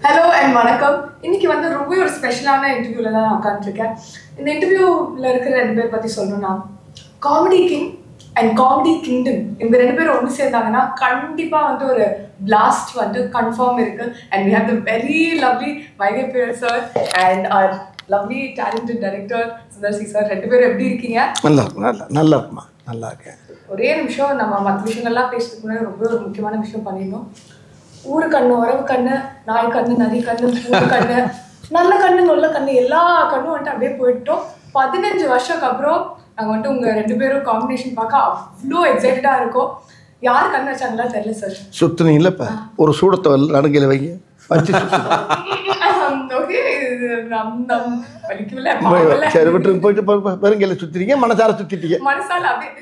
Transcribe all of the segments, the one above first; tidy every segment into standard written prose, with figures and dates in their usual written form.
Hello and வணக்கம். இன்னைக்கு வந்து ரொம்ப ஒரு ஸ்பெஷலான இன்டர்வியூல தான் நான் உட்காந்துருக்கேன். இந்த இன்டர்வியூவில் இருக்கிற 2 பேர் பற்றி சொல்லணும்னா, comedy king and comedy kingdom இந்த 2 பேரும் ஒன்று சேர்ந்தாங்கன்னா கண்டிப்பாக வந்து ஒரு பிளாஸ்ட் வந்து கன்ஃபார்ம் இருக்கு. And we have the very lovely Vaigai பியர் sir and our lovely talented director Sudharsi sir. 2 பேரும் எப்படி இருக்கீங்க? நல்லா இருக்கேன். ஒரே நிமிஷம், நம்ம மற்ற விஷயங்கள்லாம் பேசுறதுக்கு முன்னாடி ரொம்ப ஒரு முக்கியமான விஷயம் பண்ணிடணும். ஊரு கண்ணு, உறவு கண்ணு, நாய் கண்ணு, நதி கண்ணு, பூ கண்ணு, நல்ல கண்ணு, நொல்ல கண்ணு, எல்லா கண்ணும் வந்துட்டு அப்படியே போயிட்டோம். 15 வருஷத்துக்கு அப்புறம் நாங்கள் வந்துட்டு உங்கள் 2 பேரும் காம்பினேஷன் பார்க்க அவ்வளோ எக்ஸைட்டடாக இருக்கோம். யார் கண்ணு வச்சாங்களா தெரியல சார். சுத்துனீங்களா இப்போ ஒரு சூடத்தை நடுங்கையில் வைங்க வச்சு ஓகே, சரி விட்டு போயிட்டு பெருங்கையில சுத்திட்டீங்க, மனசார சுத்திட்டீங்க. மனசால அப்படியே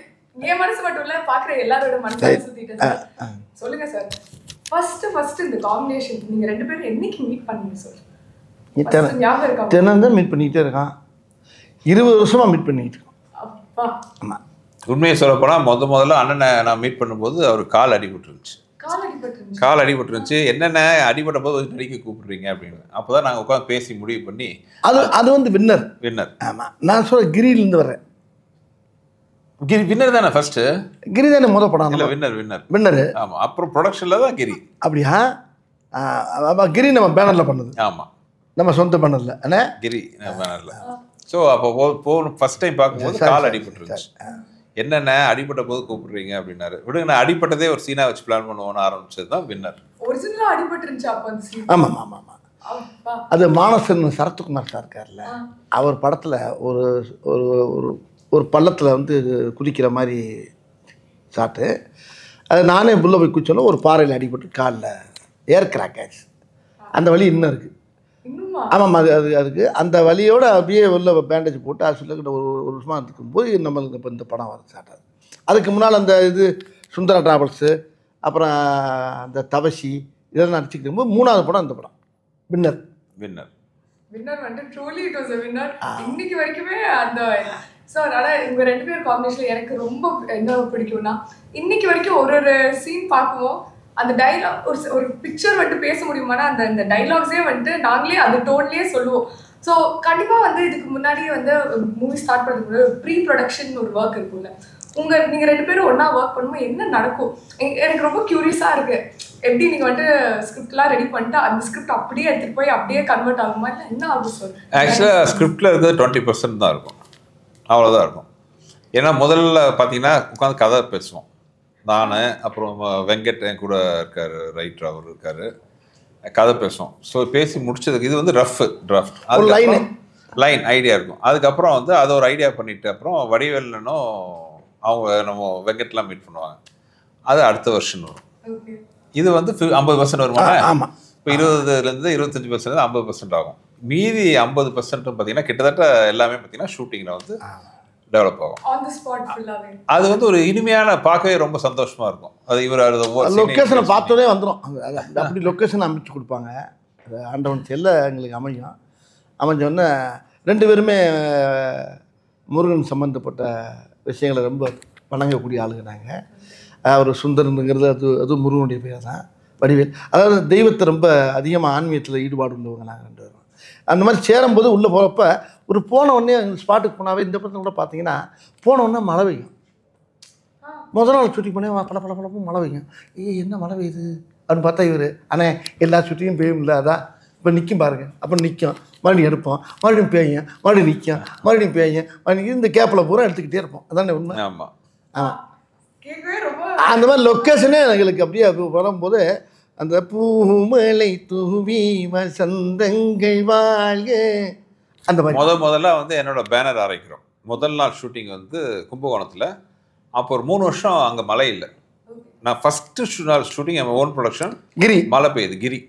என் மனசு மட்டும் இல்லை, பார்க்குற எல்லாரோட மனசால சுத்திட்டேன் சார். சொல்லுங்க சார், ஃபர்ஸ்ட் இந்த காம்பினேஷன் நீங்க 2 பேரும் என்னைக்கு மீட் பண்ணீங்க சார்? ஞாபகம் இருக்கா? தினம் மீட் பண்ணிக்கிட்டே இருக்கான். 20 வருஷமா மீட் பண்ணிக்கிட்டு இருக்கோம். அப்பா, ஆமாம், உண்மையை சொல்லப்போனால் முதல்ல அண்ணனை நான் மீட் பண்ணும்போது அவர் கால் அடிபட்டுருந்துச்சு. கால் அடிபட்டுருந்துச்சு. என்னென்ன அடிபட்ட போது நடிக்க கூப்பிடுறீங்க அப்படின்னு. அப்போ தான் நாங்கள் உட்காந்து பேசி முடிவு பண்ணி அது வந்து வின்னர். ஆமாம், நான் சொல்ல கிரியிலேருந்து வரேன். கிரி வின்னர் தானே ஃபர்ஸ்ட்? கிரி தானே முதல் படம். இல்லை, வின்னர். ஆமாம், அப்புறம் ப்ரொடக்ஷனில் தான் கிரி. அப்படியா? கிரி நம்ம பேனரில் பண்ணது. ஆமாம், நம்ம சொந்த பேனரில். அண்ணே கிரி பேனரில். ஸோ அப்போ ஃபர்ஸ்ட் டைம் பார்க்கும்போது கால் அடிபட்டுருந்துச்சு. என்னென்ன அடிபட்ட போது கூப்பிடுறீங்க அப்படின்னாரு. விடுங்க, நான் அடிபட்டதே ஒரு சீனா வச்சு பிளான் பண்ணுவோன்னு ஆரம்பிச்சது தான் வின்னர். ஒரிஜினலா அடிபட்டுருந்துச்சு அப்போ அந்த சீன். ஆமாம். அது மானசன் சரத்குமார் சார் இருக்கார்ல, அவர் படத்தில் ஒரு ஒரு ஒரு பள்ளத்தில் வந்து குதிக்கிற மாதிரி சாட்டு. அது நானே புள்ள போய் குச்சோன்னா ஒரு பாறையில் அடிபட்டு காலில் ஏர் கிராக் ஆச்சு. அந்த வலி இன்னும் இருக்குது. ஆமாம், அதுக்கு அந்த வலியோடு அப்படியே உள்ள பேண்டேஜ் போட்டு ஹாஸ்பிட்டலுக்கிட்ட ஒரு வருஷமாக இருக்கும்போது நம்மளுக்கு இப்போ இந்த படம் வர ஸ்டார்ட். அதுக்கு முன்னால் அந்த இது சுந்தரா டிராவல்ஸு, அப்புறம் அந்த தவசி இதெல்லாம் நடிச்சுக்கிட்டு இருக்கும்போது 3வது படம் அந்த படம் வின்னர் வந்து truly it was a winner. இன்னைக்கு வரைக்குமே அந்த சார். ஆனால் இவங்க 2 பேர் காம்பினேஷனில் எனக்கு ரொம்ப என்ன பிடிக்கும்னா, இன்னைக்கு வரைக்கும் ஒரு சீன் பார்க்குவோம், அந்த டைலாக் ஒரு பிக்சர் வந்துட்டு பேச முடியுமானா அந்த டைலாக்ஸே வந்துட்டு நாங்களே அந்த டோன்லேயே சொல்லுவோம். ஸோ கண்டிப்பாக வந்து இதுக்கு முன்னாடியே வந்து மூவி ஸ்டார்ட் பண்ணுறதுக்கு ப்ரீ ப்ரொடக்ஷன் ஒரு ஒர்க் இருக்கும்ல. நீங்கள் 2 பேரும் ஒன்றா ஒர்க் பண்ணும்போது என்ன நடக்கும்? எனக்கு ரொம்ப க்யூரியஸாக இருக்குது. எப்படி நீங்கள் வந்துட்டு ஸ்கிரிப்ட்லாம் ரெடி பண்ணிட்டு அந்த ஸ்கிரிப்ட் அப்படியே எடுத்துகிட்டு போய் அப்படியே கன்வெர்ட் ஆகுமா, இல்லை என்ன ஆகும் சார்? ஆக்சுவலாக ஸ்கிரிப்டில் இருக்கிறது 20% தான் இருக்கும், அவ்வளோதான் இருக்கும். ஏன்னா முதல்ல பார்த்தீங்கன்னா உட்காந்து கதை பேசுவோம். நான் அப்புறம் வெங்கட் என் கூட இருக்கார், ரைட்டர் அவர் இருக்கார், கதை பேசுவோம். ஸோ பேசி முடிச்சதுக்கு இது வந்து ரஃப் டிராஃப்ட், அது லைன் ஐடியா இருக்கும். அதுக்கப்புறம் வந்து அதை ஒரு ஐடியா பண்ணிட்டு அப்புறம் வடிவேலனும் அவங்க நம்ம வெங்கட்லாம் மீட் பண்ணுவாங்க. அது அடுத்த வருஷன் வரும். இது வந்து 50% வருமா? ஆமாம். இப்போ 20% 25% 50% ஆகும். மீதி 50% பார்த்தீங்கன்னா கிட்டத்தட்ட எல்லாமே பார்த்தீங்கன்னா ஷூட்டிங்கில் வந்து டெவலப் ஆகும். அது வந்து ஒரு இனிமையான, பார்க்கவே ரொம்ப சந்தோஷமா இருக்கும். அது இவர் லொக்கேஷனை பார்த்தோன்னே வந்துடும். அப்படி லொக்கேஷன் அமைச்சு கொடுப்பாங்க. அது ஆண்டவன் செல்ல எங்களுக்கு அமைஞ்சோடனே 2 பேருமே முருகன் சம்மந்தப்பட்ட விஷயங்களை ரொம்ப வணங்கக்கூடிய ஆளுங்க நாங்கள். அவர் சுந்தரனுங்கிறது அது முருகனுடைய பேர் தான். வடிவேல் அதாவது தெய்வத்தை ரொம்ப அதிகமாக ஆன்மீகத்தில் ஈடுபாடு உள்ளவங்க நாங்கள் 2 பேரும். அந்த மாதிரி சேரும்போது உள்ளே போகிறப்ப ஒரு போன உடனே ஸ்பாட்டுக்கு போனாவே இந்த படத்தில் கூட பார்த்தீங்கன்னா போன உடனே மழை பெய்யும். முதல் நாள் ஷூட்டிங் பண்ணி பல மழை பெய்யும். என்ன மழை பெய்யுது அப்படின்னு பார்த்தா இவர் அண்ணே எல்லா ஷூட்டிங்கும் பெய்யும் இல்லை, அதான் இப்போ நிற்கும் பாருங்கள். அப்புறம் நிற்கும், மறுபடியும் எடுப்போம், மறுபடியும் பேயும், மறுபடியும் நிற்கும், மறுபடியும் பேயும், மறுபடியும் இந்த கேப்பில் பூரா எடுத்துக்கிட்டே இருப்போம். அதானே உண்மை? ஆமாம். அந்த மாதிரி லொக்கேஷனே எங்களுக்கு அப்படியே வரும்போது அந்த பூமலை தூவி வசந்தங்கள் வாழ்க அந்த மாதிரி முதல்ல வந்து என்னோட பேனர் அரைக்கிறோம். முதல் நாள் ஷூட்டிங் வந்து கும்பகோணத்தில். அப்போ ஒரு 3 வருஷம் அங்கே மழை இல்லை. நான் ஃபஸ்ட்டு நாள் ஷூட்டிங் என் ஓன் ப்ரொடக்ஷன், கிரி மழை பெய்யுது கிரி.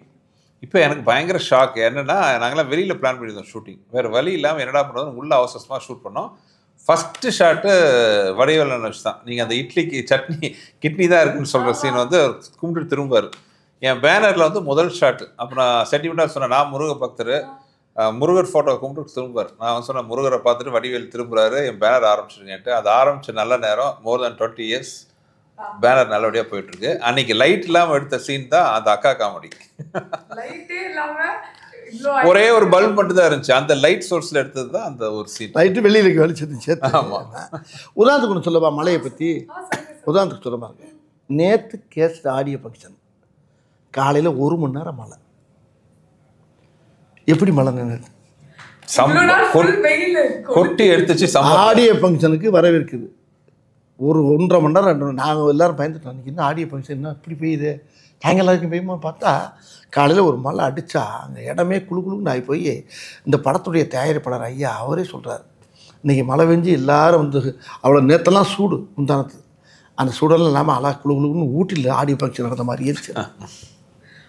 இப்போ எனக்கு பயங்கர ஷாக். என்னென்னா நாங்களாம் வெளியில் பிளான் பண்ணியிருந்தோம் ஷூட்டிங், வேறு வழி இல்லாமல் என்னடா பண்ணுறது உள்ள அவசரமாக ஷூட் பண்ணோம். ஃபஸ்ட்டு ஷாட்டு வடிவேலன் வச்சு தான். நீங்கள் அந்த இட்லிக்கு கிட்னி தான் இருக்குன்னு சொல்கிற சீன் வந்து கும்பிட்டு திரும்பார். என் பேனரில் வந்து முதல் ஷாட்டு. அப்போ நான் சென்டிமெண்ட்டாக சொன்னேன், நான் முருக பக்தர், முருகர் ஃபோட்டோ கும்பிட்டு திரும்பார். நான் வந்து சொன்னேன் முருகரை பார்த்துட்டு வடிவேல் திரும்புறாரு, என் பேனர் ஆரம்பிச்சிருங்கன்ட்டு. அது ஆரம்பித்த நல்ல நேரம் மோர் தென் 20 years பேனர் நல்லபடியா போயிட்டு இருக்கு. அன்னைக்கு லைட் இல்லாம எடுத்த சீன் தான் அந்த அக்கா காமெடி. லைட்டே இல்லாம ஒரே ஒரு பல்ப் மட்டும் தான் இருந்துச்சு. அந்த லைட் சோர்ஸ்ல எடுத்தது தான் அந்த ஒரு சீன். லைட்டு வெளியில வெளிச்சது சேர்த்து. ஆமா. உதாரணத்துக்கு ஒன்று சொல்லப்பா, மலையை பற்றி உதாரணத்துக்கு சொல்லப்பா. நேற்று கேஸ்ட் ஆடியோ ஃபங்க்ஷன் காலையில் 1 மணி நேரம் மழை. எப்படி மழை நின்று கொட்டி எடுத்துச்சு. ஆடியோ ஃபங்க்ஷனுக்கு வரவேற்குது. ஒரு 1.5 மணி நேரம் 2 நாங்கள் எல்லோரும் பயந்துட்டோம். அன்றைக்கி என்ன ஆடியோ ஃபங்க்ஷன் என்ன இப்படி பெய்யுது, நாங்கள் எல்லாருக்கும் பெய்யுமா பார்த்தா காலையில் ஒரு மழை அடித்தா அங்கே இடமே குழுக்குழுன்னு ஆகி போய் இந்த படத்துடைய தயாரிப்பாளர் ஐயா அவரே சொல்கிறார், இன்றைக்கி மழை பெஞ்சு எல்லோரும் வந்து அவ்வளோ நேற்றெல்லாம் சூடு முந்தானத்து, அந்த சூடெல்லாம் இல்லாமல் அழகா குழுக்குழுன்னு ஊட்டியில் ஆடியோ ஃபங்க்ஷன் நடந்த மாதிரி இருந்துச்சு.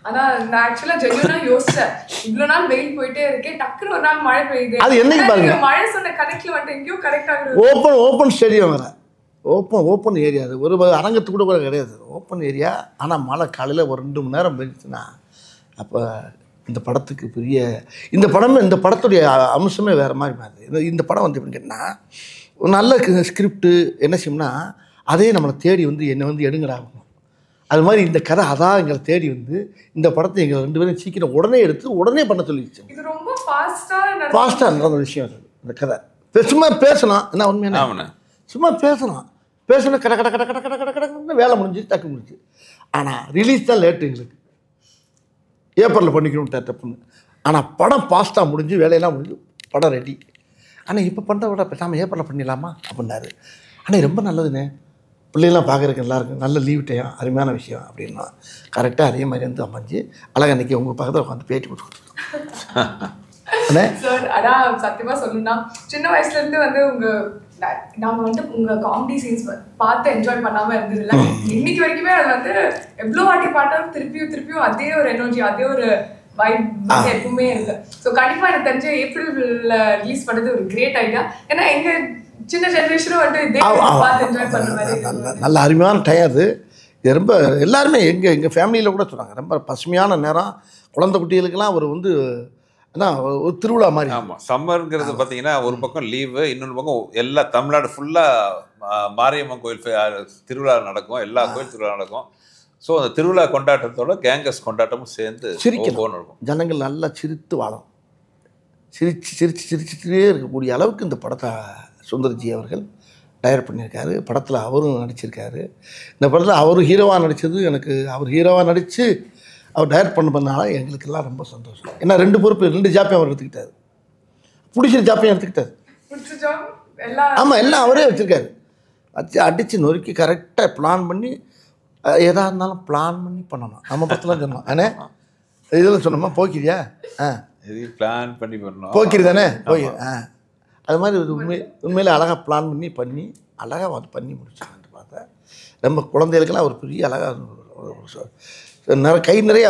ஆனால் நான் ஆக்சுவலாக ஜென்யூனாக யோசிச்சேன், இவ்வளோ நாள் வெயில் போயிட்டே இருக்கேன், டக்குன்னு ஒரு நாள் மழை பெய்யுது. அது என்னைக்கு பாருங்க, மழை சொன்ன கணக்கில் வந்துட்டு எங்கேயோ கரெக்ட் ஆகுது. ஓப்பன் ஸ்டேடியம் வேறு, ஓப்பன் ஏரியா. அது ஒரு அரங்கத்து கூட கிடையாது, ஓப்பன் ஏரியா. ஆனால் மழை காலையில் ஒரு 2 மணி நேரம் பெஞ்சுச்சுன்னா அப்போ இந்த படத்துக்கு பெரிய இந்த படத்துடைய அம்சமே வேறு மாதிரி மாறுது. இந்த படம் வந்து எப்படின்னு கேட்டால் ஒரு நல்ல ஸ்கிரிப்டு என்ன செய்யும்னா அதே நம்மளை தேடி வந்து என்னை வந்து எடுங்கடாகும். அது மாதிரி இந்த கதை அதான் எங்களை தேடி வந்து இந்த படத்தை எங்களை 2 பேரும் சீக்கிரம் உடனே எடுத்து உடனே பண்ண சொல்லிடுச்சு. இது ரொம்ப ஃபாஸ்ட்டாக நடந்த விஷயம் அது. இந்த கதை சும்மா பேசலாம், என்ன உண்மையான சும்மா பேசணும் கட கட கட கட கட கட கடன்னு வேலை முடிஞ்சு டக்கு முடிஞ்சு. ஆனால் ரிலீஸ் தான் லேட்டு, எங்களுக்கு ஏப்ரலில் பண்ணிக்கணும் தப்புன்னு. ஆனால் படம் ஃபாஸ்ட்டாக முடிஞ்சு வேலையெல்லாம் முடிஞ்சு படம் ரெடி. ஆனால் இப்போ பண்ணுறத விட பேசாமல் ஏப்ரலில் பண்ணிடலாமா அப்படின்னாரு. ஆனால் ரொம்ப நல்லதுண்ணே, பிள்ளைகள்லாம் பார்க்குறதுக்கு நல்லாயிருக்கும், நல்ல லீவ் டைம், அருமையான விஷயம் அப்படின்னா கரெக்டாக அதே மாதிரி வந்து அமைஞ்சு அழகாக அன்றைக்கி உங்கள் பக்கத்தில் உட்காந்து பேட்டி கொடுத்துருக்கோம். சார் அதான் சத்தியமாக சொல்லணும்னா சின்ன வயசுலேருந்து வந்து நாங்கள் வந்து உங்கள் காமெடி சீன்ஸ் பார்த்து என்ஜாய் பண்ணாமல் இருந்ததில்லை. இன்னைக்கு வரைக்குமே அது வந்து எவ்வளோ வாட்டி பார்த்தாலும் திருப்பியும் அதே ஒரு எனர்ஜி, அதே ஒரு வைப் வந்து எப்பவுமே இருக்கு. ஸோ கண்டிப்பாக எனக்கு தெரிஞ்ச ஏப்ரலில் ரிலீஸ் பண்ணது ஒரு கிரேட் ஐடியா. ஏன்னா எங்கள் சின்ன ஜென்ரேஷனும் வந்து இதே பார்த்து என்ஜாய் பண்ணுற மாதிரி நல்ல அருமையான டைம் அது. இது ரொம்ப எல்லாருமே எங்கள் ஃபேமிலியில் கூட சொன்னாங்க, ரொம்ப பசுமையான நேரம், குழந்தை குட்டிகளுக்கெல்லாம் ஒரு வந்து அதான் ஒரு திருவிழா மாதிரி. ஆமாம், சம்மருங்கிறது பார்த்தீங்கன்னா ஒரு பக்கம் லீவு, இன்னொரு பக்கம் எல்லா தமிழ்நாடு ஃபுல்லாக மாரியம்மன் கோயில் திருவிழா நடக்கும், எல்லா கோயில் திருவிழா நடக்கும். ஸோ அந்த திருவிழா கொண்டாட்டத்தோட கேங்கஸ் கொண்டாட்டமும் சேர்ந்து சிரிக்கணும் இருக்கும். ஜனங்கள் நல்லா சிரித்து வாழும், சிரிச்சுட்டே இருக்கக்கூடிய அளவுக்கு இந்த படத்தை சுந்தர்ஜி அவர்கள் டைரக்ட் பண்ணியிருக்காரு. படத்தில் அவரும் நடிச்சிருக்காரு. இந்த படத்தில் அவர் ஹீரோவாக நடித்தது எனக்கு, அவர் ஹீரோவாக நடித்து அவர் டைரக்ட் பண்ணனால எங்களுக்கெல்லாம் ரொம்ப சந்தோஷம். ஏன்னா 2 பொறுப்பு 2 ஜாப்பையும் அவர் எடுத்துக்கிட்டார், பிடிச்ச ஜாப்பையும் எடுத்துக்கிட்டார். ஆமாம், எல்லாம் அவரே வச்சுருக்காரு. அடித்து நொறுக்கி கரெக்டாக பிளான் பண்ணி எதாக இருந்தாலும் பிளான் பண்ணி பண்ணணும். நம்ம படத்தில் சொன்னோம் அண்ணே, இதில் சொன்னோமா போக்கிரியா பிளான் பண்ணி பண்ணணும், போக்கிரி தானே போய் அது மாதிரி உண்மையிலே அழகாக பிளான் பண்ணி அழகாக வந்து பண்ணி முடிச்சாங்கன்னு பார்த்தேன். நம்ம குழந்தைகளுக்கெல்லாம் ஒரு பெரிய அழகாக கை நிறைய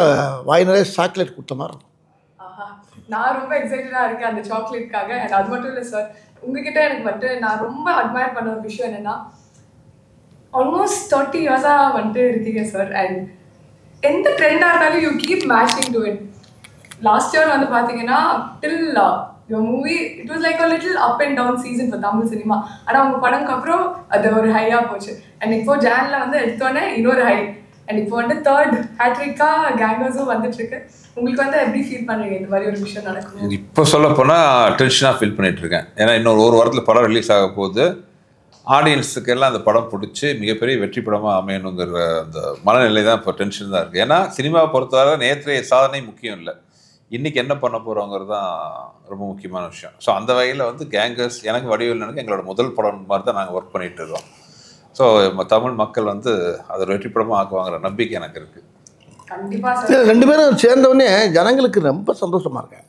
வாய் நிறைய சாக்லேட் கொடுத்த மாதிரி இருக்கும். நான் ரொம்ப எக்ஸைட்டடாக இருக்கேன் அந்த சாக்லேட்காக. அண்ட் அது மட்டும் இல்லை சார், உங்ககிட்ட எனக்கு வந்துட்டு நான் ரொம்ப அட்மையர் பண்ண ஒரு விஷயம் என்னென்னா, ஆல்மோஸ்ட் 30 இயர்ஸாக வந்துட்டு இருக்கீங்க சார். அண்ட் எந்த ட்ரெண்டாக இருந்தாலும் you keep matching to it. Last year வந்து பார்த்தீங்கன்னா டில் your movie it was like a little up and down season for Tamil cinema. ஆனால் உங்கள் படம்க்கு அப்புறம் அது ஒரு ஹையாக போச்சு. அண்ட் இப்போ ஜானில் வந்து எடுத்தோன்னே இன்னொரு ஹை. அண்ட் இப்போ வந்து 3rd ஹேட்ரிக்காக கேங்கர்ஸும் வந்துட்டுருக்கு. உங்களுக்கு வந்து எப்படி ஃபீல் பண்ணுறீங்க இந்த மாதிரி ஒரு விஷயம் நடக்கும்? இப்போ சொல்ல போனால் டென்ஷனாக ஃபீல் பண்ணிகிட்ருக்கேன். ஏன்னா இன்னொரு 1 வாரத்தில் படம் ரிலீஸ் ஆக போகுது. ஆடியன்ஸுக்கு எல்லாம் அந்த படம் பிடிச்சி மிகப்பெரிய வெற்றி படமாக அமையணுங்கிற அந்த மனநிலை தான் இப்போ டென்ஷன் தான் இருக்குது. ஏன்னா சினிமாவை பொறுத்தவரை நேற்றைய சாதனை முக்கியம் இல்லை, இன்றைக்கி என்ன பண்ண போகிறோங்கிறது தான் ரொம்ப முக்கியமான விஷயம். ஸோ அந்த வகையில் வந்து கேங்கர்ஸ் எனக்கு வடிவேல் எனக்கு எங்களோட முதல் படம் மாதிரி தான் நாங்கள் ஒர்க் பண்ணிகிட்டு இருக்கோம். ஸோ தமிழ் மக்கள் வந்து அதை வெற்றி படமாக ஆக்குவாங்கிற நம்பிக்கை எனக்கு இருக்குது. கண்டிப்பாக 2 பேரும் சேர்ந்தவுடனே ஜனங்களுக்கு ரொம்ப சந்தோஷமாக இருக்கேன்.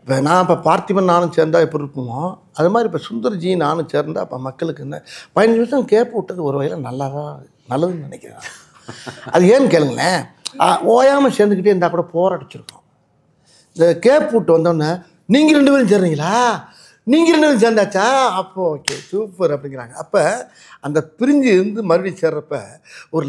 இப்போ நான் இப்போ பார்த்திபன் நானும் சேர்ந்தா எப்படி இருக்குமோ அது மாதிரி இப்போ சுந்தர்ஜி நானும் சேர்ந்தா அப்போ மக்களுக்கு என்ன 15 நிமிஷம் கேப் விட்டது ஒரு வகையில் நல்லதுன்னு நினைக்கிறேன். அது ஏன்னு கேளுங்களேன், ஓயாமல் சேர்ந்துக்கிட்டே இருந்தால் கூட போராடிச்சிருக்கோம். இந்த கேப் விட்டு வந்தோடனே நீங்கள் 2 பேரும் சேர்றீங்களா, நீங்கள் 2 பேரும் சேர்ந்தாச்சா, அப்போ ஓகே சூப்பர் அப்படிங்கிறாங்க. அப்போ அந்த பிரிஞ்சு இருந்து மறுபடியும் சேர்றப்ப ஒரு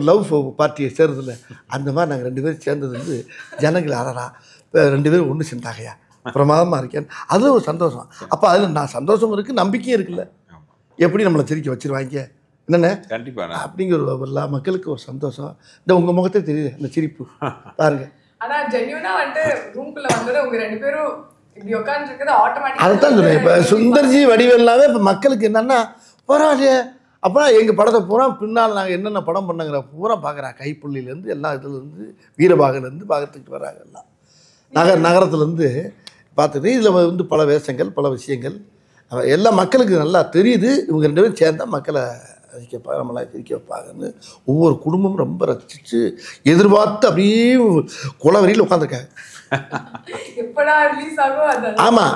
லவ் பார்ட்டியை சேர்றதில்ல, அந்த மாதிரி நாங்கள் 2 பேரும் சேர்ந்தது வந்து ஜனங்கள் அறடா இப்போ 2 பேரும் ஒன்று சேர்ந்தாகையா பிரமாதமாக இருக்கேன், அது ஒரு சந்தோஷம். அப்போ அதில் நான் சந்தோஷம் இருக்குது, நம்பிக்கையும் இருக்குல்ல. எப்படி நம்மளை சிரிக்க வச்சிருவாங்க என்னென்ன கண்டிப்பா அப்படிங்கிற எல்லா மக்களுக்கு ஒரு சந்தோஷம். இந்த உங்கள் முகத்தை தெரியுது அந்த சிரிப்பு பாருங்க. ஆனா ஜென்யூனா வந்துட்டு ரூம்குள்ள வந்தது உங்க 2 பேரும் இப்படி உட்காந்துருக்குது ஆட்டோமேட்டிக். அதுதான் சொல்றேன். இப்போ சுந்தர்ஜி வடிவேல்லாவே இப்போ மக்களுக்கு என்னன்னா பரவாயில்லையே அப்போ எங்கள் படத்தை பூரா பின்னால் நாங்கள் என்னென்ன படம் பண்ணுங்கிற பூரா பார்க்குறாங்க. கைப்புள்ளிலேருந்து எல்லா இதுலேருந்து வீரபாகலேருந்து பார்த்துக்கிட்டு வராங்க. எல்லாம் நகரத்துலேருந்து பார்த்துட்டு இதில் வந்து பல வேஷங்கள் பல விஷயங்கள் எல்லா மக்களுக்கு நல்லா தெரியுது. இவங்க 2 பேரும் சேர்ந்தால் மக்களை ரசிக்க நம்மளை சிரிக்க வைப்பாங்கன்னு ஒவ்வொரு குடும்பமும் ரொம்ப ரசித்து எதிர்பார்த்து அப்படியே குளவரியில் உட்காந்துருக்காங்க. எப்படா ரிலீஸ் ஆகும் அது. ஆமாம்.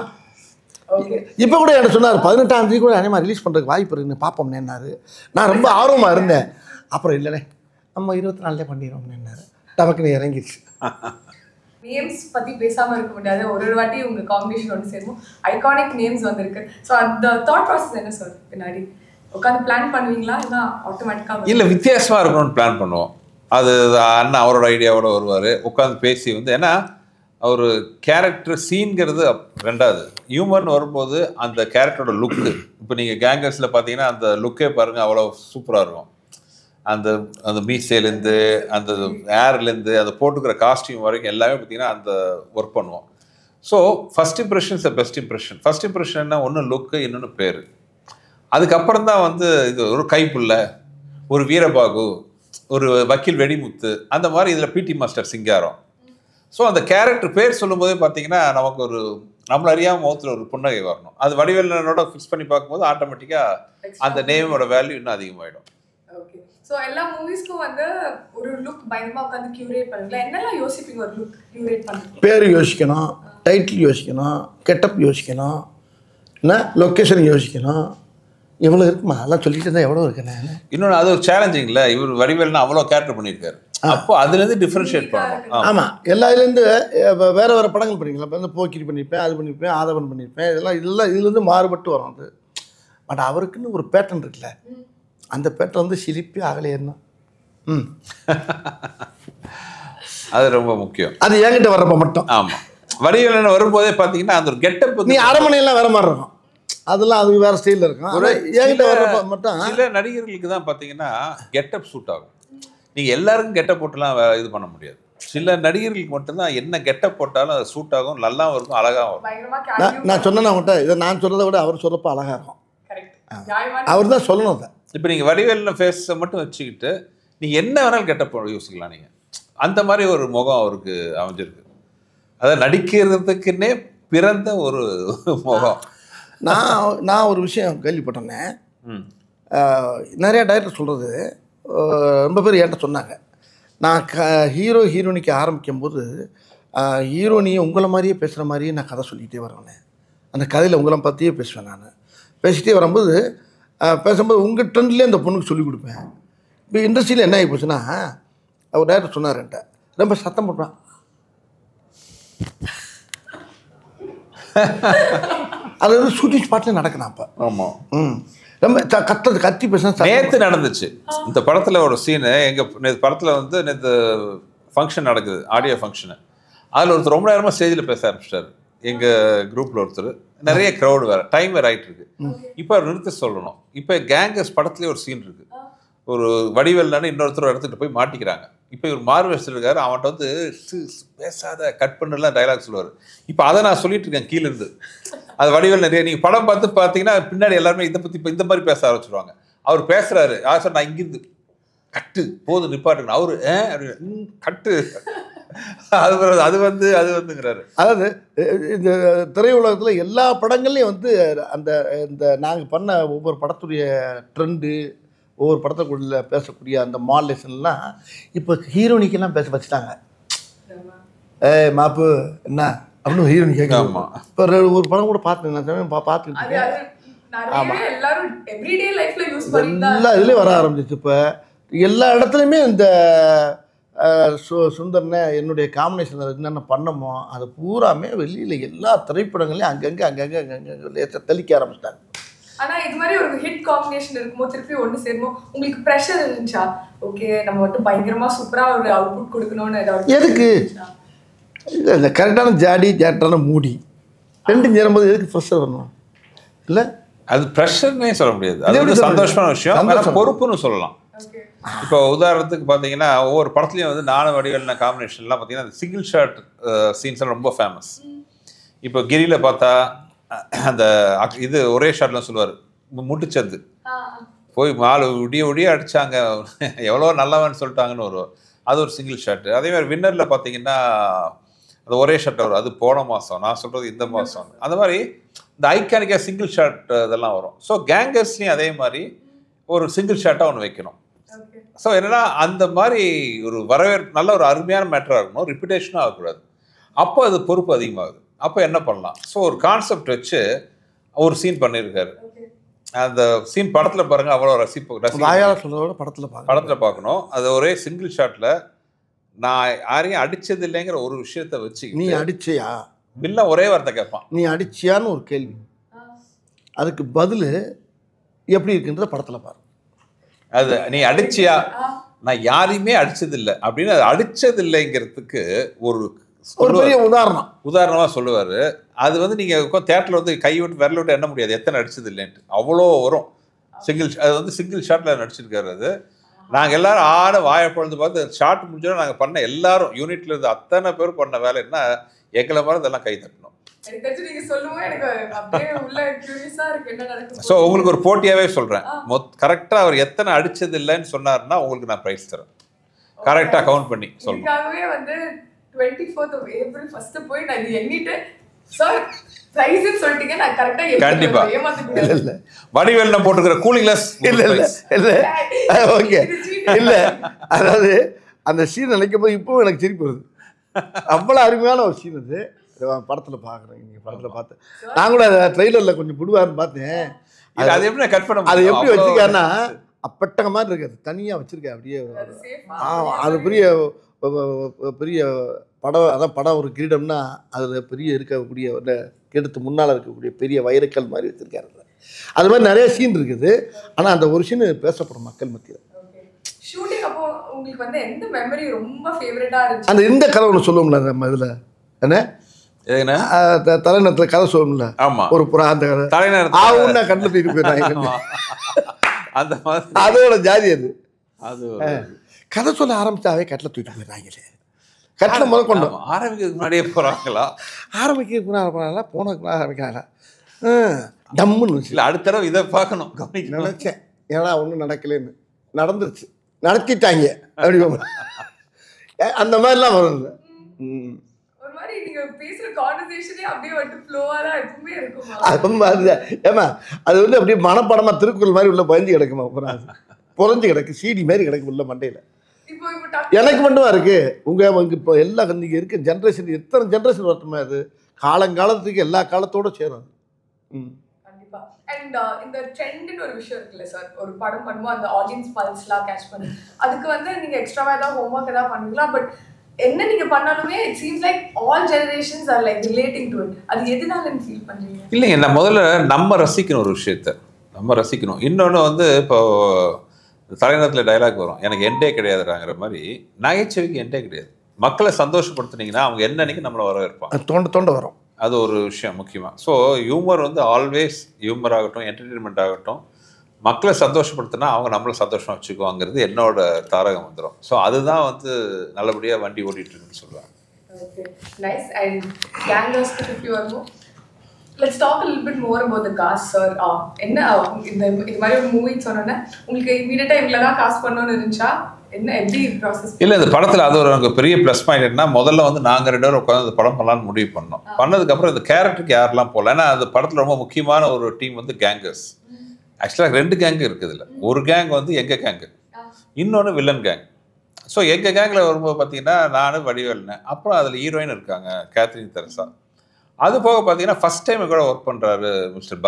இப்போ கூட என்ன சொன்னார் 18ஆம் தேதி கூட அனிமா ரிலீஸ் பண்ணுறதுக்கு வாய்ப்பு இருக்குன்னு பார்ப்போம்னேன்னாரு. நான் ரொம்ப ஆர்வமாக இருந்தேன். அப்புறம் இல்லைண்ணே நம்ம 24 பண்ணிடுவோம்னேன்னாரு. டபக்குன்னு இறங்கிடுச்சு. நேம்ஸ் பற்றி பேசாமல் இருக்க முடியாது. ஒரு வாட்டி உங்கள் காம்பினேஷன் ஒன்று சேரும் ஐகானிக் நேம்ஸ் வந்திருக்கு. ஸோ அந்த தாட் ப்ராசஸ் என்ன சார்? பின்னாடி உட்காந்து பிளான் பண்ணுவீங்களா இல்லை ஆட்டோமேட்டிக்காக? இல்லை, வித்தியாசமாக இருக்கணும்னு பிளான் பண்ணுவோம். அது அண்ணன் அவரோட ஐடியாவோட வருவார். உட்காந்து பேசி வந்து ஏன்னா ஒரு கேரக்டர் சீன்கிறது ரெண்டாவது ஹியூமன் வரும்போது அந்த கேரக்டரோட லுக்கு. இப்போ நீங்கள் கேங்கர்ஸில் பார்த்தீங்கன்னா அந்த லுக்கே பாருங்கள் அவ்வளோ சூப்பராக இருக்கும். அந்த அந்த மீசைலேருந்து அந்த ஏர்லேருந்து அதை போட்டுக்கிற காஸ்டியூம் வரைக்கும் எல்லாமே பார்த்தீங்கன்னா அந்த ஒர்க் பண்ணுவோம். So first impression is the best impression. First இம்ப்ரெஷன்னா ஒன்று லுக்கு, இன்னொன்று பேர். அதுக்கப்புறம் தான் வந்து இது ஒரு கைப்புள்ள, ஒரு வீரபாகு, ஒரு வக்கீல் வெடிமுத்து, அந்த மாதிரி இதில் பிடி மாஸ்டர் சிங்காரம். ஸோ அந்த கேரக்டர் பேர் சொல்லும்போதே பார்த்தீங்கன்னா நமக்கு ஒரு நம்மள அறியாமல் முகத்தில் ஒரு புன்னகை வரணும். அது வடிவேலனோட ஃபிக்ஸ் பண்ணி பார்க்கும்போது ஆட்டோமேட்டிக்காக அந்த நேமோட வேல்யூ இன்னும் அதிகமாகிடும். ஓகே. ஸோ எல்லா மூவிஸ்க்கும் வந்து ஒரு லுக் பயங்கரமாக உட்காந்து கியூரேட் பண்ணுங்களா? என்னெல்லாம் யோசிப்பீங்க ஒரு லுக் கியூரேட் பண்ணுறது? பேர் யோசிக்கணும், டைட்டில் யோசிக்கணும், கெட்டப் யோசிக்கணும், என்ன லொக்கேஷன் யோசிக்கணும். எவ்வளோ இருக்குமா அதெல்லாம் சொல்லிட்டு இருந்தால் எவ்வளோ இருக்குண்ணே. இன்னொன்று அது ஒரு சேலஞ்சிங்ல இவர் வடிவேல்னா அவ்வளோ கேரக்டர் பண்ணியிருக்காரு. அப்போ அதுலேருந்து டிஃப்ரென்ஷியேட் பண்ணணும். ஆமாம். எல்லா இதுலேருந்து வேறு வேறு படங்கள் பண்ணிக்கலாம். இப்போ வந்து போக்கிரி பண்ணியிருப்பேன், அது பண்ணியிருப்பேன், ஆதவன் பண்ணியிருப்பேன். இதெல்லாம் இதுலேருந்து மாறுபட்டு வரும் அது. பட் அவருக்குன்னு ஒரு பேட்டர்ன் இருக்குல்ல, அந்த பேட்டர்ன் வந்து சிரிப்பி அகலையேன்னா அது ரொம்ப முக்கியம். அது என்கிட்ட வர்றப்ப மட்டும். ஆமாம். வடிவேலன் வரும்போதே பார்த்தீங்கன்னா அந்த ஒரு கெட்டப் நீ அரமனையெல்லாம் வேற மாதிரி இருக்கும். அதெல்லாம் அது வேறு ஸ்டைலில் இருக்கும். என்கிட்ட வர்றப்ப மட்டும் சில நடிகர்களுக்கு தான் பார்த்தீங்கன்னா கெட்டப் சூட் ஆகும். நீங்கள் எல்லாருக்கும் கெட்டப் போட்டுலாம் இது பண்ண முடியாது. சில நடிகர்களுக்கு மட்டும்தான் என்ன கெட்டப் போட்டாலும் அது சூட் ஆகும், நல்லாவும் இருக்கும், அழகாகவும் இருக்கும். நான் சொன்னேன் அவங்கள்ட்ட, இதை நான் சொல்கிறத விட அவர் சொல்கிறப்ப அழகாக இருக்கும். அவர் தான் சொல்லணும் அதை. இப்போ நீங்கள் வடிவேலில் ஃபேஸை மட்டும் வச்சுக்கிட்டு நீங்கள் என்ன வேணாலும் கெட்டப் யோசிக்கலாம். நீங்கள் அந்த மாதிரி ஒரு முகம் அவருக்கு அமைஞ்சிருக்கு. அதை நடிக்கிறதுக்குன்னே பிறந்த ஒரு முகம். நான் ஒரு விஷயம் கேள்விப்பட்டேன்னே, நிறையா டைரக்டர் சொல்கிறது ரொம்ப பேர் என்கிட்ட சொன்னாங்க. நான் ஹீரோயினிக்கு ஆரம்பிக்கும்போது ஹீரோனியை உங்களை மாதிரியே பேசுகிற மாதிரியே நான் கதை சொல்லிகிட்டே வருவேன். அந்த கதையில் உங்களை பற்றியே பேசுவேன். நான் பேசிகிட்டே வரும்போது பேசும்போது உங்கள் ட்ரெண்ட்லேயே அந்த பொண்ணுக்கு சொல்லிக் கொடுப்பேன். இப்போ இண்டஸ்ட்ரியில் என்ன ஆகி போச்சுன்னா, அவர் டைரக்டர் சொன்னார் என்கிட்ட, ரொம்ப சத்தம் போட்டான். அது வந்து ஷூட்டிங் ஸ்பாட்லேயே நடக்கணும் அப்போ. ஆமாம். ரொம்ப கத்தி பேசினா நேற்று நடந்துச்சு இந்த படத்தில் ஒரு சீனு. எங்கள் படத்தில் வந்து நேற்று ஃபங்க்ஷன் நடக்குது, ஆடியோ ஃபங்க்ஷனு. அதில் ஒருத்தர் ரொம்ப நேரமாக ஸ்டேஜில் பேச ஆரம்பிச்சிட்டாரு. எங்கள் குரூப்பில் ஒருத்தர், நிறைய க்ரௌடு வேறு, டைம் வேறு ஆகிட்டு இருக்கு. இப்போ அவர் நிறுத்த சொல்லணும். இப்போ கேங்கஸ் படத்துலேயே ஒரு சீன் இருக்குது. ஒரு வடிவேல்னால இன்னொருத்தர் எடுத்துகிட்டு போய் மாட்டிக்கிறாங்க. இப்போ இவர் மார்வெஸ்டர் இருக்காரு, அவன்கிட்ட வந்து பேசாத கட் பண்ணலாம் டைலாக் சொல்லுவார். இப்போ அதை நான் சொல்லிட்டு இருக்கேன் கீழேருந்து. அது வடிவேல் நிறைய நீங்கள் படம் பார்த்தீங்கன்னா பின்னாடி எல்லாருமே இதை பற்றி இப்போ இந்த மாதிரி பேச ஆரம்பிச்சிருவாங்க. அவர் பேசுகிறாரு, யார் சார் நான் இங்கிருந்து கட்டு போது நிப்பாட்டுங்க, அவரு கட்டு அது வந்துங்கிறாரு. அதாவது இந்த திரையுலகத்தில் எல்லா படங்கள்லையும் வந்து அந்த இந்த நாங்கள் பண்ண ஒவ்வொரு படத்துடைய ட்ரெண்டு, ஒவ்வொரு படத்துக்குள்ள பேசக்கூடிய அந்த மாடுலேஷன்லாம் இப்போ ஹீரோனிக்கெல்லாம் பேச வச்சுட்டாங்க. மாப்பு என்ன அப்படின்னு ஹீரோனி கேட்கலாமா? இப்போ ஒரு படம் கூட பார்த்துருக்கேன், பார்த்துக்கிட்டு ஆமாம், எல்லா இதுலேயும் வர ஆரம்பிச்சிச்சு. இப்போ எல்லா இடத்துலையுமே இந்த சுந்தர்னே என்னுடைய காம்பினேஷன் என்னென்ன பண்ணமோ அது பூராமே வெளியில் எல்லா திரைப்படங்களையும் அங்கங்கே தெளிக்க ஆரம்பிச்சிட்டாங்க. ஆனா இது மாதிரி ஒரு ஹிட் காம்பினேஷன் இருக்கும்போது திருப்பி ஒன்று சேரும்போது உங்களுக்கு ப்ரெஷர் இருந்துச்சா? ஓகே நம்ம மட்டும் பயங்கரமா சூப்பரா ஒரு அவுட்புட் கொடுக்கணும்னு ஏதாவது? எதுக்கு இல்லை, இந்த கரெக்டான ஜாடி ஜாட்டான மூடி ரெண்டும் சேரும்போது எதுக்கு ப்ரெஷர் வரணும்? இல்லை அது ப்ரெஷர்னே சொல்ல முடியாது, அது வந்து சந்தோஷமான விஷயம், பொறுப்புன்னு சொல்லலாம். இப்போ உதாரணத்துக்கு பார்த்தீங்கன்னா ஒவ்வொரு படத்துலையும் வந்து நானும் வடிவேலு காம்பினேஷன்லாம் பார்த்தீங்கன்னா அந்த சிங்கிள் ஷாட் சீன்ஸ் ரொம்ப ஃபேமஸ். இப்போ கிரியில் பார்த்தா அந்த இது ஒரே ஷாட்லாம் சொல்லுவார், முட்டுச்சந்து போய் மாலு விடிய அடித்தாங்க எவ்வளோ நல்லவன்னு சொல்லிட்டாங்கன்னு வரும், அது ஒரு சிங்கிள் ஷாட்டு. அதே மாதிரி வின்னரில் பார்த்தீங்கன்னா அது ஒரே ஷாட் வரும், அது போன மாதம், நான் சொல்கிறது இந்த மாதம். அந்த மாதிரி இந்த ஐக்கானிக்காக சிங்கிள் ஷாட் இதெல்லாம் வரும். ஸோ கேங்கர்ஸ்லையும் அதே மாதிரி ஒரு சிங்கிள் ஷாட்டாக ஒன்று வைக்கணும். ஸோ என்னன்னா அந்த மாதிரி ஒரு நல்ல ஒரு அருமையான மேட்டராக இருக்கணும், ரிப்பிட்டேஷனாக ஆகக்கூடாது. அப்போ அது பொறுப்பு அதிகமாகுது. அப்போ என்ன பண்ணலாம்? ஸோ ஒரு கான்செப்ட் வச்சு ஒரு சீன் பண்ணியிருக்காரு. அந்த சீன் படத்தில் பாருங்கள், அவ்வளோ படத்தில் பார்க்கணும். அது ஒரே சிங்கிள் ஷாட்டில் நான் யாரையும் அடித்தது இல்லைங்கிற ஒரு விஷயத்த வச்சு, நீ அடிச்சியா வில்ல ஒரே வார்த்தை கேட்பான், நீ அடிச்சியான்னு ஒரு கேள்வி, அதுக்கு பதில் எப்படி இருக்குன்றத படத்தில் பாரு. அது நீ அடிச்சியா, நான் யாரையுமே அடிச்சதில்லை அப்படின்னு, அது அடிச்சதில்லைங்கிறதுக்கு ஒரு பெரிய உதாரணமாக சொல்லுவார். அது வந்து நீங்கள் தேட்டரில் வந்து கை விட்டு விரல விட்டு எண்ண முடியாது எத்தனை அடிச்சது இல்லைன்ட்டு, அவ்வளோ வரும் அது வந்து சிங்கிள் ஷாட்டில் நடிச்சிருக்காரு. அது நாங்கள் எல்லாரும் ஆட வாயை பொழுது பார்த்து ஷார்ட் முடிஞ்சோன்னா நாங்கள் பண்ண எல்லாரும் யூனிட்ல இருந்து அத்தனை பேர் பண்ண வேலை என்ன, எங்களை மாதிரி இதெல்லாம் கை தட்டணும். ஸோ உங்களுக்கு ஒரு போட்டியாகவே சொல்கிறேன், கரெக்டாக அவர் எத்தனை அடிச்சது இல்லைன்னு சொன்னார்னா உங்களுக்கு நான் ப்ரைஸ் தரேன், கரெக்டாக கவுண்ட் பண்ணி சொல்லுங்கள். 24th of April ஃபர்ஸ்ட் போய் நான் இது எண்ணிட்டு சார் பிரைஸ் சொல்லிட்டீங்க, நான் கரெக்ட்டா கண்டிப்பா இல்ல வடிவேல்ல போட்டுக்கிற கூலிங் கிளாஸ் இல்ல ஓகே இல்ல, அதாவது அந்த சீன் நினைக்கும் போது இப்போ எனக்கு சிரிப்பு வருது. அவ்வளோ அருமையான ஒரு சீன் அது. படத்தில் பார்க்குறேன், நீங்கள் படத்தில் பார்த்தேன், நான் கூட ட்ரெய்லரில் கொஞ்சம் புடுவாருன்னு பார்த்தேன். அது எப்படி கட் பண்ண, அது எப்படி வச்சுருக்காருன்னா அப்பட்டங்க மாதிரி இருக்காது, தனியாக வச்சுருக்கேன் அப்படியே. அது பெரிய படம், அதான் படம் ஒரு கிரீடம்னா அதில் பெரிய இருக்கக்கூடிய கிரீடத்து முன்னால் இருக்கக்கூடிய பெரிய வைரக்கல் மாதிரி வச்சுருக்காரு. அது மாதிரி நிறைய சீன் இருக்குது. ஆனால் அந்த ஒரு சீன் பேசப்படும் மக்கள் மத்தியில். ஷூட்டிங் அப்போ உங்களுக்கு வந்து எந்த மெமரி ரொம்ப ஃபேவரட்டாக இருந்துச்சு? அந்த இந்த கதை ஒன்று சொல்லுவோம்ல நம்ம இதில் என்ன தலைநகரத்தில் கதை சொல்லுவோம்ல, ஒரு புறா அந்த கதை தலைநகரம் கண்ணில் தூக்கிட்டு போயிடுறாங்க, அந்த மாதிரி அதோட ஜாதி அது. கதை சொல்ல ஆரம்பிச்சாவே கட்டில் தூக்கிட்டு போயிடுறாங்களே, கட்டில் முதல் கொண்டு ஆரம்பிக்கிறதுக்கு முன்னாடியே போகிறாங்களா, ஆரம்பிக்கிறதுக்கு முன்னாடி போனதுக்கு ஆரம்பிக்கிறாங்களா டம்முன்னு இல்லை அடுத்த தடவை இதை பார்க்கணும் கவனிக்க நினச்சேன். ஏன்னா ஒன்றும் நடக்கலைன்னு, நடந்துருச்சு, நடத்திட்டாங்க அப்படி அந்த மாதிரிலாம் வரும். ஒரு மாதிரி நீங்கள் பேசுகிற கான்வர்சேஷனே அப்படியே வந்து ஃப்ளோவாக தான் எப்பவுமே இருக்குமா? அது மாதிரி தான். ஏமா அது வந்து அப்படியே மனப்படமாக திருக்குறள் மாதிரி உள்ள பயந்து கிடக்குமா, அப்புறம் புரஞ்சு கிடக்கு, சீடி மாதிரி கிடக்கு உள்ள மண்டையில். எனக்கு மட்டுமா இருக்கு, உங்க இப்போ எல்லா இங்கே இருக்க ஜென்ரேஷன் எத்தனை ஜென்ரேஷன் வரட்டுமே, அது காலங்காலத்துக்கு எல்லா காலத்தோட சேரும். கண்டிப்பா. அண்ட் இந்த ட்ரெண்ட்னு ஒரு விஷயம் இருக்குல்ல சார், ஒரு படம் பண்ணுவோம் அந்த ஆடியன்ஸ் பல்ஸ்லாம் கேட்ச் பண்ணி, அதுக்கு வந்து நீங்க எக்ஸ்ட்ராவா ஏதாவது ஹோம்ஒர்க் ஏதாவது பண்ணுவீங்களா? பட் என்ன நீங்க பண்ணாலுமே it seems like all generations are like relating to it. அது எதனால ஃபீல் பண்றீங்க? இல்லைங்க, நான் முதல்ல நம்ம ரசிக்கணும், ஒரு விஷயத்த நம்ம ரசிக்கணும். இன்னொன்று வந்து இப்போ தலைநகரத்தில் டைலாக் வரும், எனக்கு எண்டே கிடையாதுங்கிற மாதிரி, நகைச்சுவைக்கு எண்டே கிடையாது. மக்களை சந்தோஷப்படுத்துனீங்கன்னா அவங்க என்னன்னைக்கு நம்மளை வரவேற்பாங்க, தோண்ட வரும். அது ஒரு விஷயம் முக்கியமாக. ஸோ ஹியூமர் வந்து ஆல்வேஸ் ஹியூமர் ஆகட்டும், என்டர்டெயின்மெண்ட் ஆகட்டும், மக்களை சந்தோஷப்படுத்தினா அவங்க நம்மளை சந்தோஷமாக வச்சுக்குவாங்கிறது என்னோட தாரகம் வந்துடும். ஸோ அதுதான் வந்து நல்லபடியாக வண்டி ஓட்டிகிட்டு இருக்குன்னு சொல்லுவாங்க. Okay, nice. அண்ட் கேங்கர்ஸ்க்கு திருப்பி வருவோம். Let's talk a little bit more about the cast, sir. என்ன இந்த மாதிரி ஒரு மூவி சொன்னோன்னே உங்களுக்கு இமீடியட்டாக இவ்வளோ தான் காஸ்ட் பண்ணணும்னு இருந்துச்சா? என்ன எப்படி ப்ராசஸ்? இல்லை, இந்த படத்தில் அது ஒரு எனக்கு பெரிய ப்ளஸ் பாயிண்ட் என்ன, முதல்ல வந்து நாங்கள் 2 பேரும் உட்காந்து இந்த படம் பண்ணலான்னு முடிவு பண்ணோம். பண்ணதுக்கப்புறம் இந்த கேரக்டருக்கு யாரெல்லாம் போகல, ஏன்னா அந்த படத்தில் ரொம்ப முக்கியமான ஒரு டீம் வந்து கேங்கர்ஸ். ஆக்சுவலாக 2 கேங்கு இருக்குது இல்லை, ஒரு கேங் வந்து எங்கள் கேங்கு, இன்னொன்று வில்லன் கேங். ஸோ எங்கள் கேங்கில் வரும்போது பார்த்தீங்கன்னா நான் வடிவேல்னு, அப்புறம் அதில் ஹீரோயின் இருக்காங்க கேத்ரின் தெரசா. அது போக பார்த்தீங்கன்னா ஃபஸ்ட் டைம் கூட ஒர்க் பண்ணுறாரு மிஸ்டர்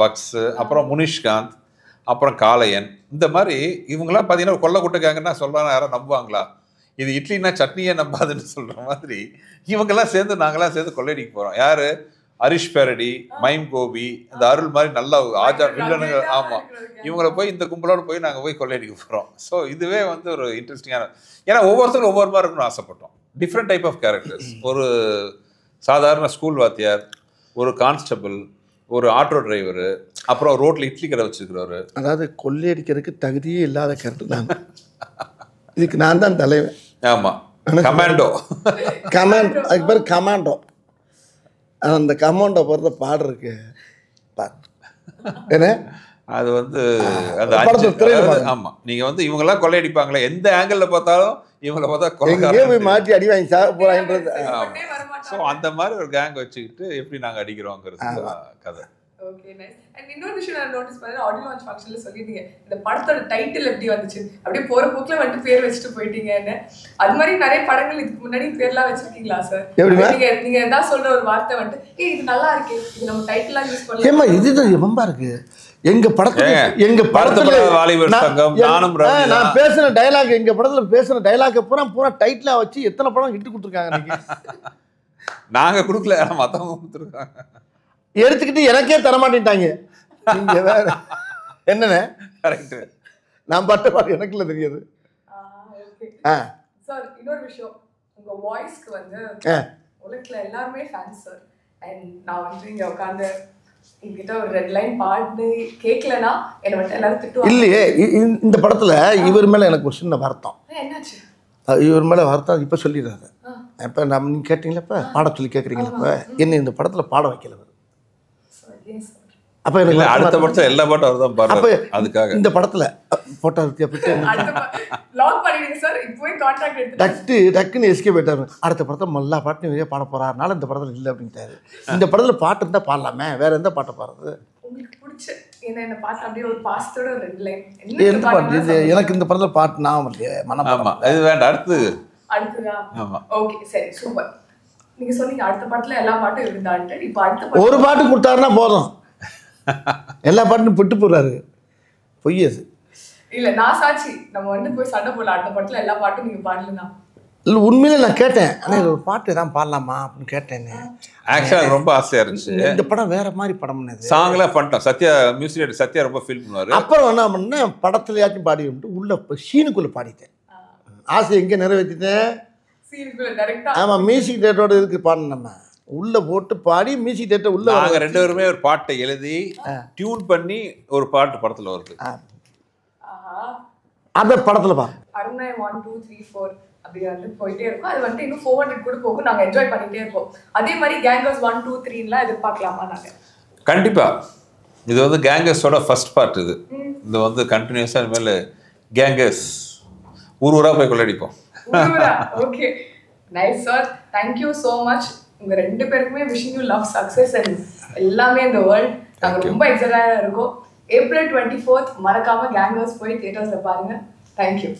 பக்ஸு, அப்புறம் முனிஷ்காந்த், அப்புறம் காளையன். இந்த மாதிரி இவங்கெல்லாம் பார்த்தீங்கன்னா கொல்ல கூட்டக்காங்கன்னா சொல்கிறாங்க, யாரும் நம்புவாங்களா? இது இட்லினா சட்னியே நம்பாதுன்னு சொல்கிற மாதிரி இவங்கெல்லாம் சேர்ந்து நாங்களாம் சேர்ந்து கொள்ளையடிக்க போகிறோம். யார்? ஹரிஷ் பேரடி, மைம் கோபி, இந்த அருள் மாதிரி நல்ல ஆஜா வில்லனுங்க. ஆமாம், இவங்கள போய் இந்த கும்பலோடு போய் நாங்கள் போய் கொள்ளையடிக்க போகிறோம். ஸோ இதுவே வந்து ஒரு இன்ட்ரெஸ்டிங்கான, ஏன்னா ஒவ்வொருத்தரும் ஒவ்வொரு மாதிரி இருக்கணும்னு ஆசைப்பட்டோம். Different type of characters. ஒரு சாதாரண ஸ்கூல் வாத்தியார், ஒரு கான்ஸ்டபிள், ஒரு ஆட்டோ டிரைவரு, அப்புறம் ரோட்ல இட்லி கடை வச்சிருக்கிறவரு. அதாவது கொள்ளையடிக்கிறதுக்கு தகுதியே இல்லாத கேரக்டர் தான். இதுக்கு நான் தான் தலைவன். ஆமா, கமாண்டோ. கமாண்டோ, அதுக்கு பேர் கமாண்டோ. அந்த கமாண்டோ போகிறத பாடுறதுக்கு என்ன அது வந்து அந்த 5 ஆமா, நீங்க வந்து இவங்கெல்லாம் கொள்ளையடிப்பாங்களே, எந்த ஆங்கிள் பார்த்தாலும் இவங்களை பார்த்தா எங்கேயே போய் மாற்றி அடி வாங்கி சாக போறாங்கன்றது. ஸோ அந்த மாதிரி ஒரு கேங் வச்சுக்கிட்டு எப்படி நாங்கள் அடிக்கிறோங்கிறது கதை. Okay, nice. அண்ட் இன்னொரு விஷயம் நான் நோட்டீஸ் பண்ணேன், ஆடியோ லான்ச் ஃபங்க்ஷன்ல சொல்லிட்டீங்க இந்த படத்தோட டைட்டில் எப்படி வந்துச்சு, அப்படியே போற போக்குல வந்து பேர் வச்சுட்டு போயிட்டீங்கன்னு. அது மாதிரி நிறைய படங்கள் இதுக்கு முன்னாடி பேர்லாம் வச்சிருக்கீங்களா சார்? நீங்க ஏதாவது சொல்ற ஒரு வார்த்தை வந்து இது நல்லா இருக்கு, இது நம்ம டைட்டிலா யூஸ் பண்ணலாம். ஏமா இதுதான் ரொம்ப இருக்கு. எங்க படத்துல வாலிபர் சங்கம், நானும் நான் பேசுன டயலாக், எங்க படத்துல பேசுன டயலாக் பூரா டைட்டிலா வச்சு எத்தனை படம் இட்டு கொடுத்துருக்காங்க. நாங்க கொடுக்கல, மத்தவங்க கொடுத்துருக்காங்க. எடுத்துக்கிட்டு எனக்கே தரமாட்டேன்ட்டாங்க. நீங்க வேற என்னண்ணே? கரெக்ட். நான் பட்ட பாட்டு எனக்கு இல்லை தெரியாது. சார் இன்னொரு விஷயம், உங்க வாய்ஸ்க்கு வந்து உலகத்துல எல்லாருமே ஃபேன்ஸ் சார். அண்ட் நான் வந்து இங்க உட்காந்து என்கிட்ட ஒரு ரெட் லைன் பாட்டு கேட்கலன்னா என்னை வந்து எல்லாரும் திட்டுவாங்க. இல்லையே, இந்த படத்துல இவர் மேல எனக்கு ஒரு சின்ன வருத்தம். என்னாச்சு? இவர் மேல வருத்தம் இப்ப சொல்லிடுறாரு. இப்ப நம்ம நீங்க கேட்டீங்களா, இப்ப பாட சொல்லி கேட்குறீங்களா, இப்ப என்ன இந்த படத்துல பாட வைக்கல. அப்ப எனக்கு அடுத்த படத்துல எல்லா பாட்டும் அவர் தான் பாடுறாரு. அதுக்காக இந்த படத்துல போட்டோ லாக் பண்ணிடுங்க சார், இப்போவே கான்டாக்ட் எடுத்து டக்குன்னு எஸ்கேப் ஆயிட்டாரு. அடுத்த படத்துல எல்லா பாட்டும் வெளியே பாட போறாருனால இந்த படத்துல இல்லை அப்படின்ட்டாரு. இந்த படத்துல பாட்டு இருந்தா பாடலாமே, வேற எந்த பாட்டை பாடுறது உங்களுக்கு பிடிச்ச என்ன பாட்டு? அப்படியே ஒரு பாஸ்டோட ஒரு ரெட் லைன் எந்த பாட்டு? இது எனக்கு இந்த படத்துல பாட்டு நான் இல்லையே ஆமா, இது வேண்டாம். அடுத்ததா? ஆமா, ஓகே, சரி, சூப்பர். நீங்க சொன்னீங்க அடுத்த பாட்டுல எல்லா பாட்டும் இருந்தான்ட்டு. இப்போ அடுத்த ஒரு பாட்டு கொடுத்தாருன்னா போதும், எல்லா பாட்டும் விட்டு போடுறாரு. பொய் அது இல்ல, நான் சாட்சி. நம்ம வந்து போய் சண்டை போடல, அடுத்த பாட்டுல எல்லா பாட்டும் நீங்க பாடலாம். இல்லை, உண்மையிலே நான் கேட்டேன், ஆனால் ஒரு பாட்டு எதாவது பாடலாமா அப்படின்னு கேட்டேன். ஆக்சுவலாக ரொம்ப ஆசையா இருந்துச்சு. இந்த படம் வேற மாதிரி படம், சாங்லாம் பண்ணிட்டோம். சத்யா மியூசிக், சத்யா ரொம்ப ஃபீல் பண்ணுவாரு. அப்புறம் என்ன பண்ணேன், படத்துலயாச்சும் பாடி உள்ள சீனுக்குள்ள பாடிட்டேன். ஆசை எங்கே நிறைவேற்றிட்டேன்? ஆமாம், மியூசிக் டேட்டோட இருக்கு பாடணும். நம்ம உள்ள போட்டு பாடி மியூசிக் டேட்டை உள்ள நாங்கள் 2 பேருமே ஒரு பாட்டை எழுதி டியூன் பண்ணி ஒரு பாட்டு படத்தில் வருது. அந்த படத்தில் பா அருணை 1 2 3 4 அப்படி வந்து போயிட்டே இருக்கும். அது வந்து இன்னும் 400 கூட போகும். நாங்கள் என்ஜாய் பண்ணிட்டே இருப்போம். அதே மாதிரி கேங்கர்ஸ் 1 2 3லாம் எதிர்பார்க்கலாமா? நாங்கள் கண்டிப்பாக இது வந்து கேங்கர்ஸோட ஃபர்ஸ்ட் பார்ட். இது வந்து கண்டினியூஸாக இனிமேல் கேங்கர்ஸ் ஊராக போய் கொள்ளடிப்போம். Okay, nice sir, thank you so much. உங்கள் 2 பேருக்குமே wishing you love, success and எல்லாமே இந்த வேர்ல்ட். நாங்கள் ரொம்ப எக்ஸைட்டடாக இருக்கோம். April 24th மறக்காம கேங்கர்ஸ் போய் தியேட்டர்ஸில் பாருங்க. தேங்க்யூ.